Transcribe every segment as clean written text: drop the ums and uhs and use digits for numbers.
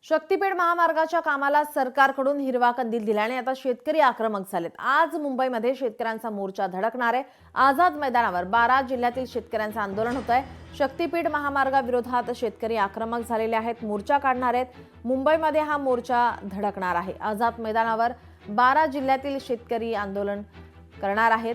शक्तीपीठ महामार्गाच्या कामाला सरकारकडून हिरवा कंदील दिल्याने आता शेतकरी आक्रमक झालेत। आज मुंबईमध्ये शेतकऱ्यांचा मोर्चा धडकणार आहे। आझाद मैदानावर 12 जिल्ह्यातील शेतकऱ्यांचं आंदोलन होत आहे। शक्तीपीठ महामार्गाविरोधात शेतकरी आक्रमक झालेले आहेत, मोर्चा काढणार आहेत। मुंबईमध्ये हा मोर्चा धडकणार आहे। आझाद मैदानावर 12 जिल्ह्यातील शेतकरी आंदोलन करणार आहेत।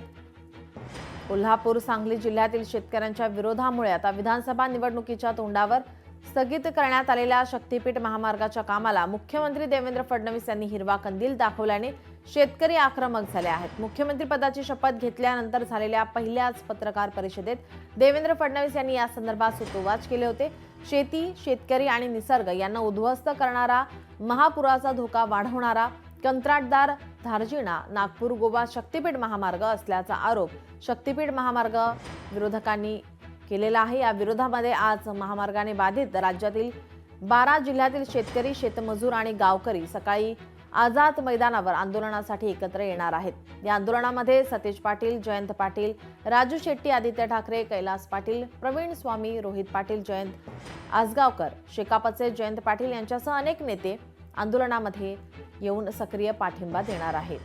कोल्हापूर, सांगली जिल्ह्यातील शेतकऱ्यांच्या विरोधामुळे आता विधानसभा निवडणुकीच्या तोंडावर स्थगित करण्यात आलेल्या शक्तीपीठ महामार्गाच्या कामाला मुख्यमंत्री देवेंद्र फडणवीस यांनी हिरवा कंदील दाखवल्याने शेतकरी आक्रमक झाले आहेत। मुख्यमंत्री पदाची शपथ घेतल्यानंतर झालेल्या पहिल्याच पत्रकार परिषदेत देवेंद्र फडणवीस यांनी या संदर्भात सूतोवाच केले होते। शेती, शेतकरी आणि निसर्ग यांना उद्ध्वस्त करणारा, महापुराचा धोका वाढवणारा कंत्राटदार धार्जिणा नागपूर गोवा शक्तीपीठ महामार्ग असल्याचा आरोप शक्तीपीठ महामार्ग विरोधकांनी केलेला आहे। या विरोधामध्ये आज महामार्गाने बाधित राज्यातील 12 जिल्ह्यातील शेतकरी, शेतमजूर आणि गावकरी सकाळी आझाद मैदानावर आंदोलनासाठी एकत्र येणार आहेत। या आंदोलनामध्ये सतेज पाटील, जयंत पाटील, राजू शेट्टी, आदित्य ठाकरे, कैलास पाटील, प्रवीण स्वामी, रोहित पाटील, जयंत आसगावकर, शेकापचे जयंत पाटील यांच्यासह अनेक नेते आंदोलनामध्ये येऊन सक्रिय पाठिंबा देणार आहेत।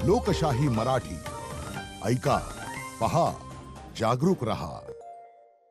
लोकशाही मराठी ऐका, पहा, जागरूक रहा।